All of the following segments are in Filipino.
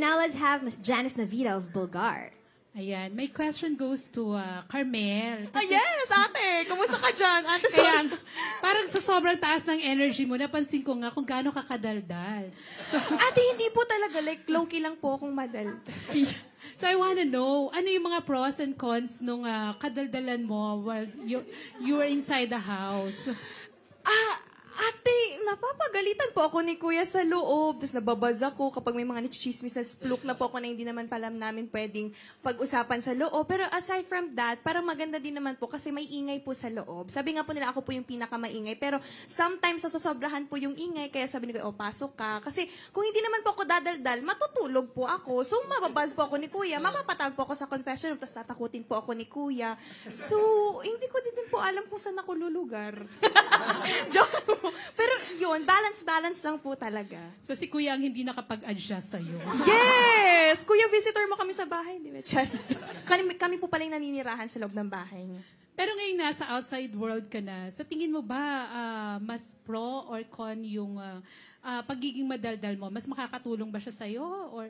now let's have Miss Janice Navita of Bulgar. Ayan, my question goes to Carmel. Yes, ate! Kumusta ka dyan? Ate, Kaya, sorry. parang sa sobrang taas ng energy mo, napansin ko nga kung gaano ka kadaldal. So, Ate, hindi po talaga. Like, low-key lang po akong madal. so I wanna know, ano yung mga pros and cons nung kadaldalan mo while you were inside the house? Ate, napapagalitan po ako ni Kuya sa loob. Tapos nababaz ako kapag may mga nachichismis na spluk na po ako na hindi naman palam namin pwedeng pag-usapan sa loob. Pero aside from that, parang maganda din naman po kasi may ingay po sa loob. Sabi nga po nila ako po yung pinakamaingay. Pero sometimes nasasobrahan po yung ingay. Kaya sabi ni Kuya, pasok ka. Kasi kung hindi naman po ako dadaldal, matutulog po ako. So mababaz po ako ni Kuya. Mapapatawag po ako sa confession room. Tapos tatakutin po ako ni Kuya. So, hindi ko din po alam kung saan ako lulugar. Joke. Pero yun, balance lang po talaga. So si Kuya ang hindi nakapag-adjust sa'yo. Yes! Kuya, visitor mo kami sa bahay, di ba? Charis. Kami po pala yung naninirahan sa loob ng bahay niya. Pero ngayon nasa outside world ka na, sa tingin mo ba mas pro or con yung pagiging madaldal mo? Mas makakatulong ba siya sa'yo? Or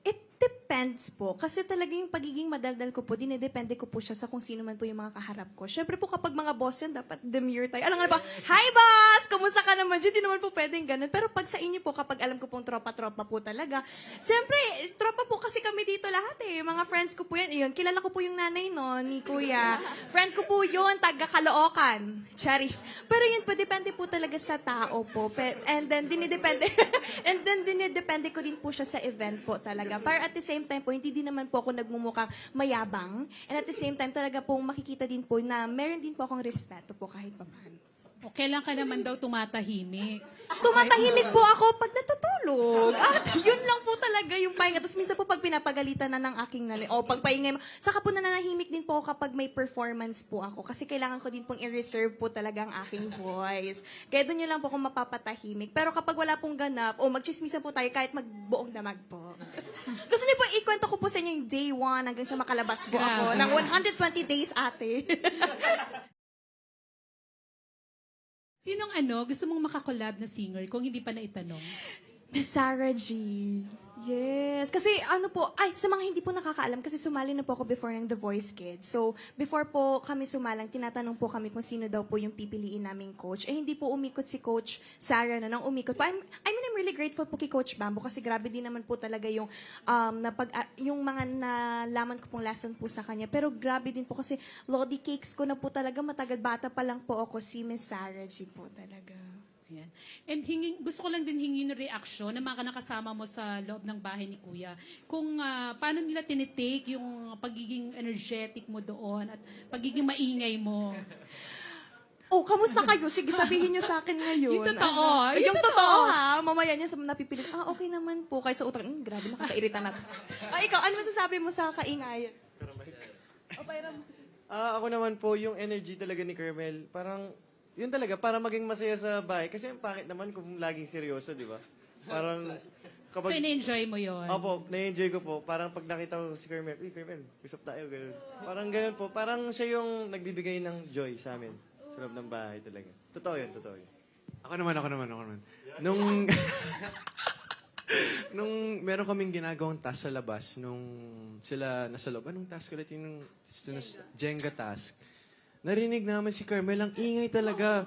It depends po. Kasi talaga yung pagiging madaldal ko po, dinedepende ko po siya sa kung sino man po yung mga kaharap ko. Siyempre po kapag mga boss yan, dapat demure tayo. Alam nga ba, hi boss! Kumusta ka naman? Hindi naman po pwedeng ganun. Pero pag sa inyo po, kapag alam ko pong tropa-tropa po talaga, siyempre, tropa po kasi kami dito lahat eh. Mga friends ko po yan. Iyon, kilala ko po yung nanay no, ni Kuya. Friend ko po yun, taga Caloocan. Charis. Pero yun po, depende po talaga sa tao po. And then, dinidepende ko din po siya sa event po talaga. Pero at the same time po, hindi din naman po ako nagmumukhang mayabang. And at the same time, talaga pong makikita din po na meron din po akong respeto po kahit papaano. kailan ka naman daw tumatahimik? Tumatahimik po ako pag natutulog. At yun lang po talaga yung pahinga. Tapos minsan po pag pinapagalitan na ng aking pag paingay mo, saka po nananahimik din po ako kapag may performance po ako. Kasi kailangan ko din pong i-reserve po talaga ang aking voice. Kaya doon yun lang po ako mapapatahimik. Pero kapag wala pong ganap, magchismisan po tayo kahit magbuong damag po. Gusto niyo po ikwento ko po sa inyo yung day 1 hanggang sa makalabas po ako ng 120 days, ate. Sinong gusto mong makakolab na singer kung hindi pa naitanong? Miss Sarah G. Yes. Kasi sa mga hindi po nakakaalam, kasi sumali na po ako before ng The Voice Kids. So, before po kami sumalang, tinatanong po kami kung sino daw po yung pipiliin naming coach. Hindi po umikot si Coach Sarah na nang umikot po. I'm really grateful po kay Coach Bambo kasi grabe din naman po talaga yung, yung mga nalaman ko pong lesson po sa kanya. Pero grabe din po kasi Lodi Cakes ko na po talaga, matagal bata pa lang po ako, si Miss Sarah G po talaga. Ayan. And gusto ko lang din hingin yung reaksyon ng mga nakasama mo sa loob ng bahay ni Kuya. Kung paano nila tinitake yung pagiging energetic mo doon at pagiging maingay mo. Kamusta kayo? Sige, sabihin niyo sa akin ngayon. Yung totoo. Yung totoo, ha? Mamaya niya napipilit. Okay naman po. Kahit sa utang, grabe, nakakairita na. Ikaw, ano masasabi mo sa kaingayan? Ako naman po, yung energy talaga ni Carmel, parang, yun talaga, para maging masaya sa bahay. Kasi ang pangit naman kung laging seryoso, di ba? Parang, So, in-enjoy mo yun? Opo, na-enjoy ko po. Parang pag nakita ko si Carmel, Carmel, usap tayo, gano'n. Parang gano'n po. Parang siya yung nagbibigay ng joy sa amin. Sa loob ng bahay talaga. Totoo yun. Ako naman. Nung meron kaming ginagawang task sa labas, nung sila nasa loob, anong task ulit yung Jenga task? Narinig namin si Carmel, ang ingay talaga.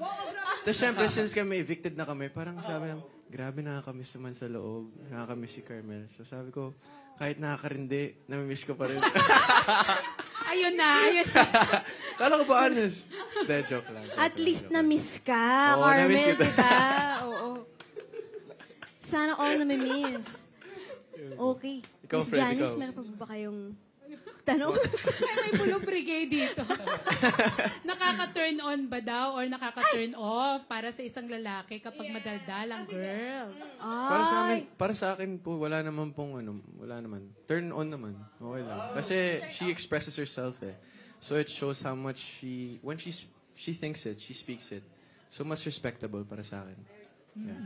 Tapos syempre, since kami evicted na kami, parang sabi namin, grabe nakakamiss naman sa loob. Nakakamiss si Carmel. So sabi ko, kahit nakakarindi, namimiss ko pa rin. Ayun na. Kala ko ba honest? Joke lang. At least na-miss ka, Oo, na-miss Carmel, kita. diba? Oo. Sana all na-miss. Okay. Ikaw, Miss Fred, Janice, ikaw. meron pa ba kayong tanong? Ay, may bulong brigade dito. Nakaka-turn on ba daw or nakaka-turn off para sa isang lalaki kapag madaldal ang girl? Para sa akin po, wala naman. Turn on naman. Okay lang. Kasi she expresses herself eh. So it shows how much when she thinks it, she speaks it. So mas respectable para sa akin. Yeah.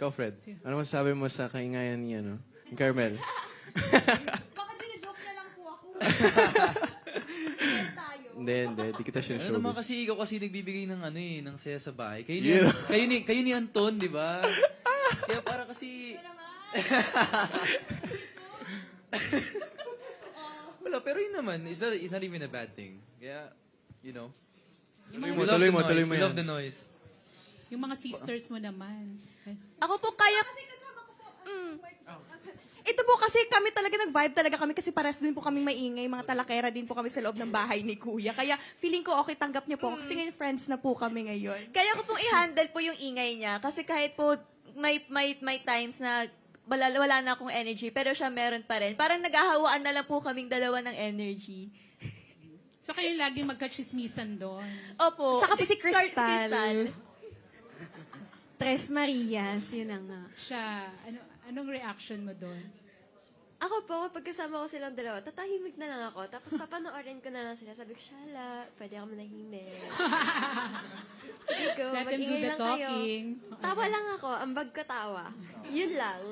Ikaw, Fred, ano masasabi mo sa kaingayan ni Carmel? Baka gina-joke na lang po ako. Hindi kita Ano naman showbiz. kasi ikaw kasi nagbibigay ng saya sa bahay. Kayo ni Anton, di ba? Kaya para kasi Wala, pero yun naman, it's not even a bad thing. Kaya, you know. Tuloy mo We yan. love the noise. Yung mga sisters mo naman. Ako po kaya... Ito po kasi kami talaga, nag-vibe talaga kami kasi pares din po kaming maingay, mga talakera din po kami sa loob ng bahay ni Kuya. Kaya feeling ko okay, tanggap niyo po ako kasi ngayon friends na po kami ngayon. Kaya ko pong i-handle po yung ingay niya. Kasi kahit po may times na wala na akong energy, pero siya meron pa rin. Parang naghahawaan na lang po kaming dalawa ng energy. So kayo laging magkachismisan doon. Opo. Saka po si Crystal. Tres Marias, yun na nga. Siya, anong reaction mo doon? Ako po, kapag kasama ko silang dalawa, tatahimik na lang ako. Tapos papanoorin ko na lang sila. Sabi ko, Shala, pwede ako manahimik. Sige ko, Let them do mag-ingay the lang kayo. talking. Tawa lang ako, ambag ko tawa. Yun lang.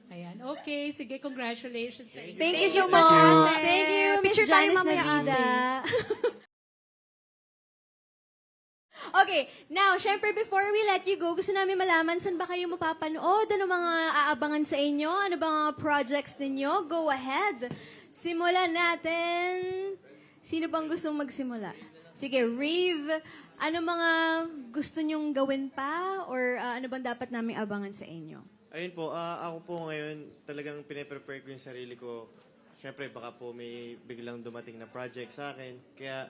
Ayan. Okay, sige, congratulations sa inyo. Thank you so much, ate. Thank you. Miss Picture tayo Janice mamaya, Navida. Okay, now, syempre, before we let you go, gusto namin malaman saan ba kayo mapapanood, ano mga aabangan sa inyo, ano ba mga projects ninyo, go ahead. Simulan natin. Sino bang gustong magsimula? Sige, Reeve, ano mga gusto nyong gawin pa or ano bang dapat namin abangan sa inyo? Ayun po, ako po ngayon talagang pine-prepare ko yung sarili ko. Siyempre, baka po may biglang dumating na project sa akin. Kaya,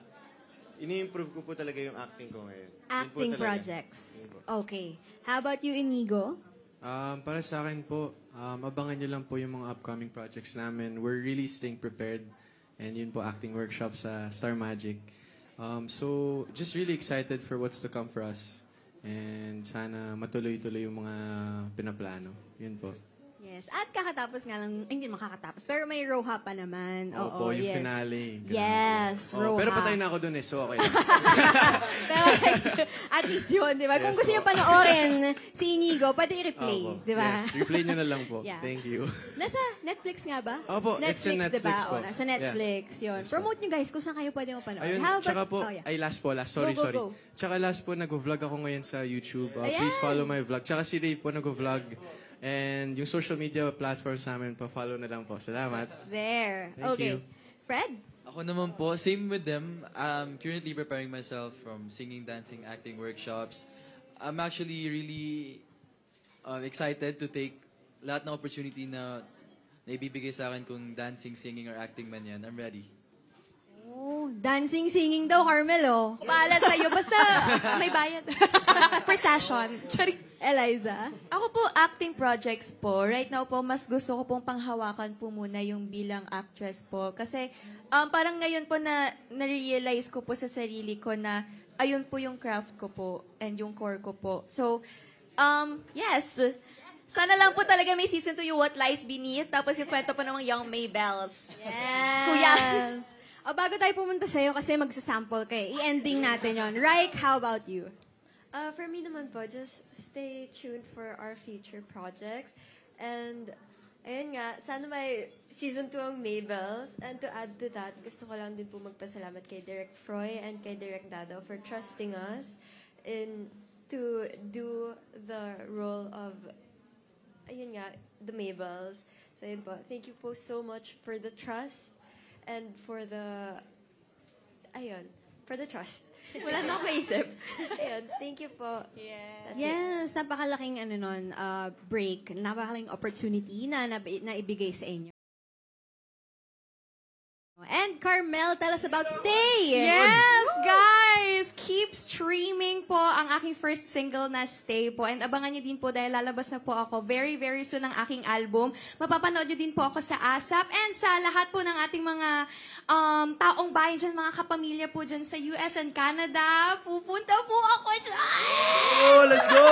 ini-improve ko po talaga yung acting ko ngayon. Yun po Acting talaga. projects. Yun po. Okay. How about you, Inigo? Para sa akin po, abangan nyo lang po yung mga upcoming projects namin. We're really staying prepared. And yun po, acting workshop sa Star Magic. So, just really excited for what's to come for us. And sana matuloy-tuloy yung mga pinaplano. Yun po. Yes. At kakatapos nga lang, hindi makakatapos. Pero may Roha pa naman. Oo, Opo, yung yes. finale. Ganun. Yes, Oh, Roha. pero patay na ako dun eh, so okay lang. Pero at least yun, di ba? Kung gusto nyo panoorin si Inigo, pwede i-replay, Opo. di ba? Yes, replay nyo na lang po. Yeah. Thank you. Nasa Netflix nga ba? Opo, it's sa di ba? Netflix po. O, nasa Netflix, yun. Yes po. Promote nyo guys kung saan kayo pwede mapanood. Ayun, How about- tsaka po, oh, yeah. ay last po, sorry. go. Tsaka last po, nag-vlog ako ngayon sa YouTube. Ayan. Please follow my vlog. Tsaka si Dave po nag-vlog. And yung social media platforms namin, pa-follow na lang po. Salamat. There. Thank Okay. you. Fred? Ako naman po, same with them. I'm currently preparing myself from singing, dancing, acting workshops. I'm actually really excited to take lahat ng opportunity na ibibigay sa akin kung dancing, singing, or acting man yan. I'm ready. Oh, dancing, singing daw, Carmel, oh. Paalam sa'yo, basta may bayad. Per session. Charing. Eliza? Ako po, acting projects po. Right now po, mas gusto ko pong panghawakan po muna yung bilang actress po. Kasi parang ngayon po na-realize ko po sa sarili ko na ayun po yung craft ko po and yung core ko po. So, yes. Sana lang po talaga may season 2 yung What Lies Beneath. Tapos yung kwento pa ng Young Maybells. Yes. Kuya. O, bago tayo pumunta sa'yo kasi magsasample kayo, i-ending natin yon. Raik, how about you? For me naman po, just stay tuned for our future projects. And, ayun nga, sana may season 2 ang Maybells. And to add to that, gusto ko lang din po magpasalamat kay Direk Froy and kay Direk Dado for trusting us to do the role of, ayun nga, the Maybells. So, ayun po. Thank you po so much for the trust and for the, for the trust. Wala na ako maisip. Ayun, thank you po. That's it. Yes, napakalaking break, napakalaking opportunity na ibigay sa inyo. And Carmel, tell us about Stay! Yes, guys! Keep streaming po ang aking first single na Stay po. And abangan nyo din po dahil lalabas na po ako very, very soon ang aking album. Mapapanood nyo din po ako sa ASAP and sa lahat po ng ating mga taong bayan dyan, mga kapamilya po dyan sa US and Canada. Pupunta po ako dyan! Oh, let's go!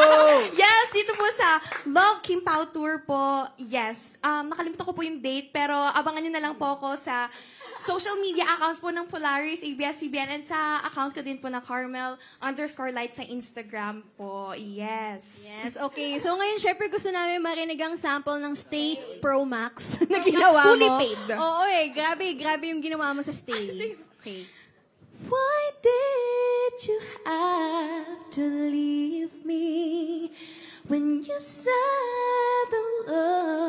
Yes, dito po sa Love Kim Pao Tour po. Yes. Nakalimutan ko po yung date, pero abangan nyo na lang po ako sa social media accounts po ng Polaris, ABS-CBN, and sa account ko din po na Carmel_Light sa Instagram po. Yes. Yes, okay. So ngayon, syempre gusto namin marinig ang sample ng Stay Pro Max na ginawa mo. Fully paid. Oo grabe yung ginawa mo sa Stay. Okay. Why did you have to leave me when you said the love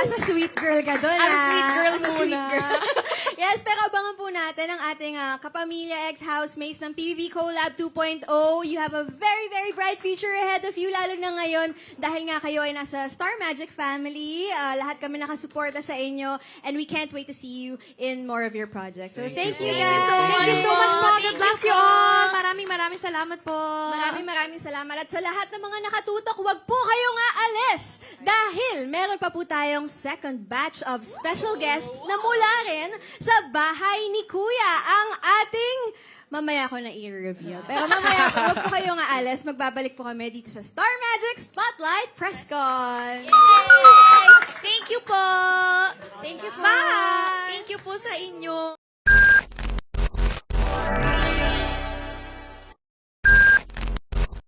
As a sweet girl ka doon, As a sweet girl As a sweet muna. girl. Yes, pero abangan po natin ang ating kapamilya ex-housemates ng PBB Collab 2.0. You have a very, very bright future ahead of you, lalo na ngayon dahil nga kayo ay nasa Star Magic family. Lahat kami nakasuporta sa inyo and we can't wait to see you in more of your projects. So thank you guys. Thank you so much po. God Thank bless you you po. all. Maraming salamat po. Maraming salamat. At sa lahat ng mga nakatutok, wag po kayong aalis dahil meron pa po tayong second batch of special guests na mula rin sa bahay ni Kuya. Ang ating... Mamaya ko na i-reveal. Pero mamaya, wag po kayong aalis. Magbabalik po kami dito sa Star Magic Spotlight PressCon. Thank you po! Thank you po. Bye! Thank you po sa inyo.